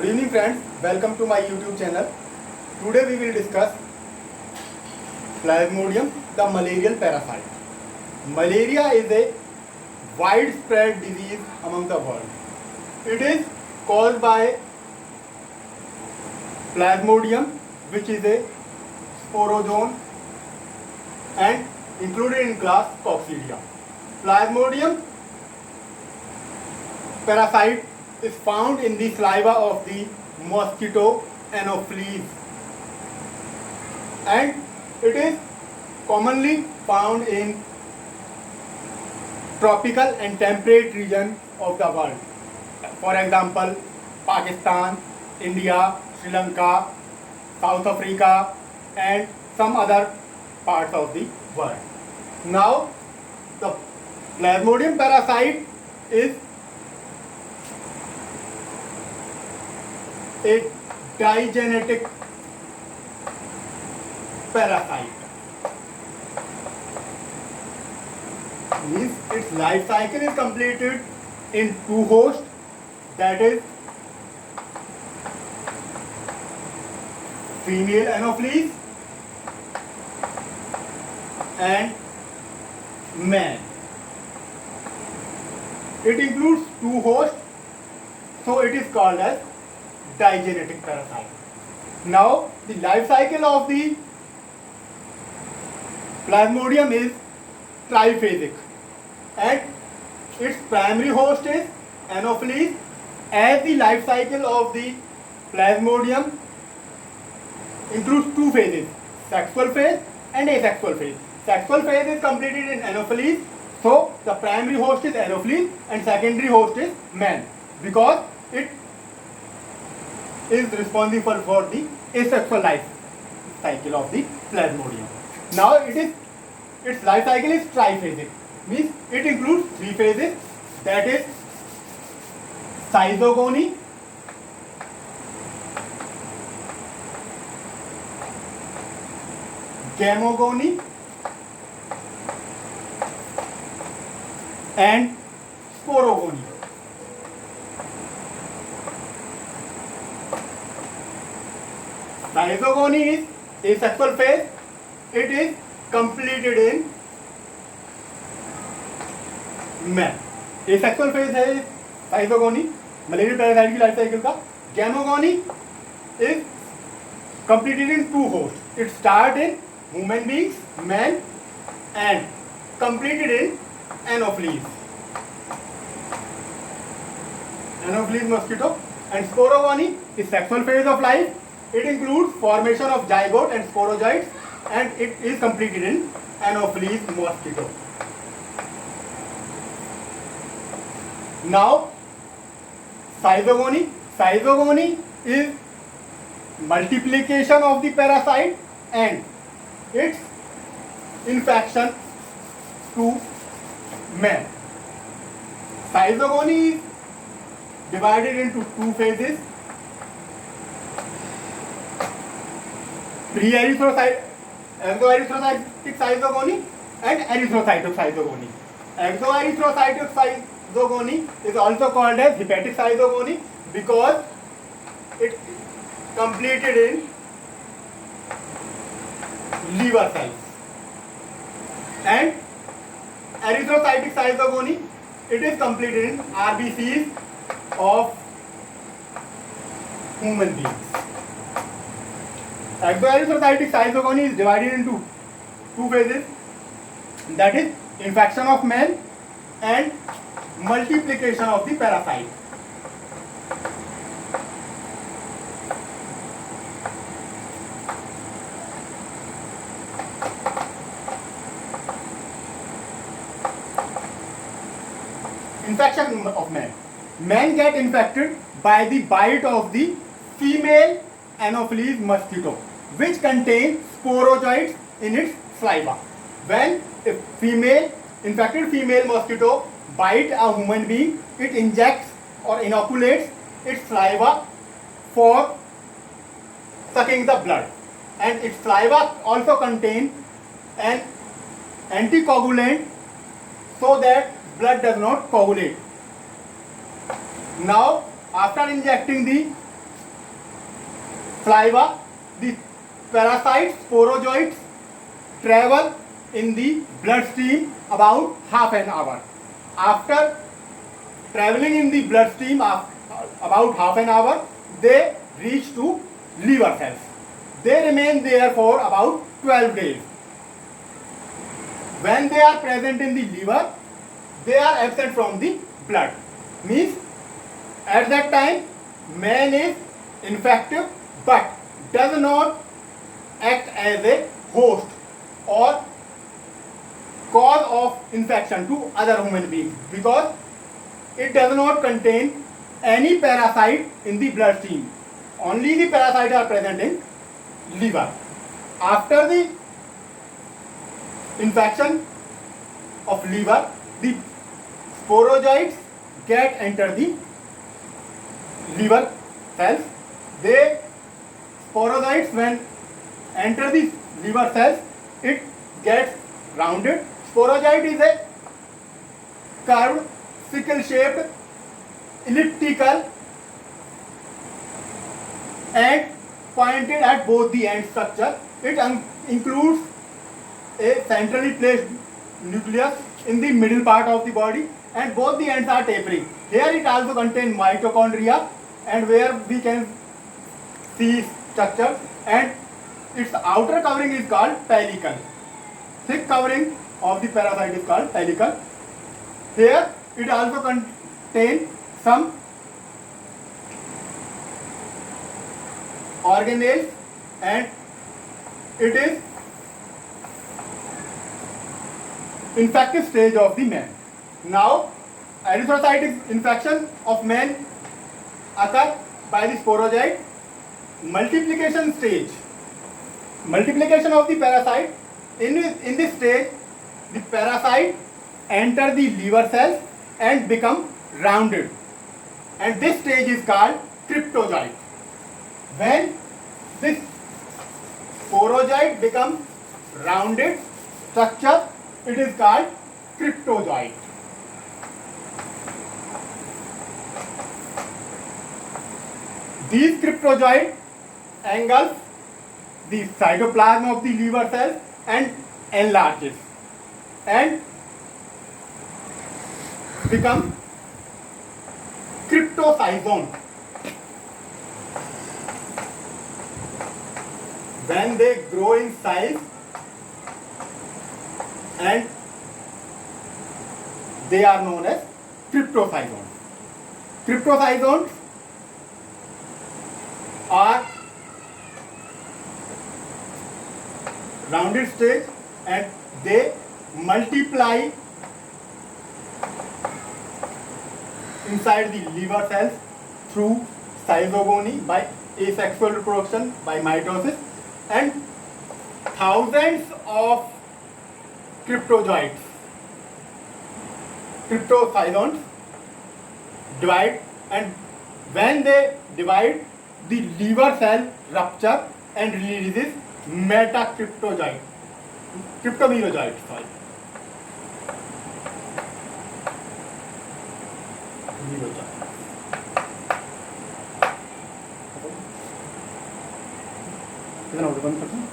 Good evening friends, welcome to my YouTube channel. Today we will discuss Plasmodium, the malarial parasite. Malaria is a widespread disease among the world. It is caused by Plasmodium, which is a sporozoan and included in class Coccidia. Plasmodium parasite is found in the saliva of the mosquito Anopheles, and it is commonly found in tropical and temperate regions of the world. For example, Pakistan, India, Sri Lanka, South Africa, and some other parts of the world. Now, the Plasmodium parasite is a digenetic parasite. Means its life cycle is completed in two hosts, that is female Anopheles and man. It includes two hosts, so it is called as digenetic parasite. Now, the life cycle of the Plasmodium is triphasic, and its primary host is Anopheles, as the life cycle of the Plasmodium includes two phases, sexual phase and asexual phase. Sexual phase is completed in Anopheles, so the primary host is Anopheles and secondary host is man, because it is responsible for the asexual life cycle of the Plasmodium. Now its life cycle is triphasic, means it includes three phases, that is schizogony, gamogony, and sporogony. Schizogony is asexual phase. It is completed in man. Asexual phase है schizogony, malaria parasite की life cycle का. Gamogony is completed in two hosts. It starts in human beings, man, and completed in Anopheles. Anopheles mosquito. And sporogony is sexual phase of life. It includes formation of zygote and sporozoites, and it is completed in Anopheles mosquito. Now, schizogony. Schizogony is multiplication of the parasite and its infection to man. Schizogony is divided into two phases, exoerythrocytic schizogony and erythrocytic schizogony. Exoerythrocytic schizogony is also called as hepatic schizogony because it completed in liver cells. And erythrocytic schizogony, it is completed in RBCs of human beings. Exoerythrocytic schizogony is divided into two phases, that is infection of man and multiplication of the parasite. Infection of man. Men get infected by the bite of the female Anopheles mosquito, which contains sporozoites in its saliva. When a infected female mosquito bites a human being, it injects or inoculates its saliva for sucking the blood, and its saliva also contains an anticoagulant so that blood does not coagulate. Now, after injecting the saliva, the parasites, sporozoites travel in the bloodstream about half an hour. After traveling in the bloodstream about half an hour, they reach to liver cells. They remain there for about 12 days. When they are present in the liver, they are absent from the blood. Means at that time man is infective but does not act as a host or cause of infection to other human beings, because it does not contain any parasite in the bloodstream. Only the parasites are present in liver. After the infection of liver, the sporozoites enter the liver cells. They sporozoites, when enter the liver cells, it gets rounded. Sporozoite is a curved, sickle-shaped, elliptical and pointed at both the end structure. It includes a centrally placed nucleus in the middle part of the body, and both the ends are tapering. Here it also contains mitochondria, and where we can see structure, and its outer covering is called pellicle. Thick covering of the parasite is called pellicle. Here it also contains some organelles, and it is infective stage of the man. Now erythrocytic infection of man occur by the sporozoite. Multiplication stage, multiplication of the parasite. In this stage, the parasite enter the liver cells and become rounded, and this stage is called cryptozoite. When this sporozoite becomes rounded structure, it is called cryptozoite. These cryptozoite engulf the cytoplasm of the liver cells and enlarges and become cryptosizome. When they grow in size and they are known as cryptocytones. Cryptocytones are rounded stage, and they multiply inside the liver cells through zygogony by asexual reproduction by mitosis, and thousands of cryptocytones divide, and when they divide, the liver cell rupture and releases metacryptozoite, cryptomerozoite, sorry. Merozoite.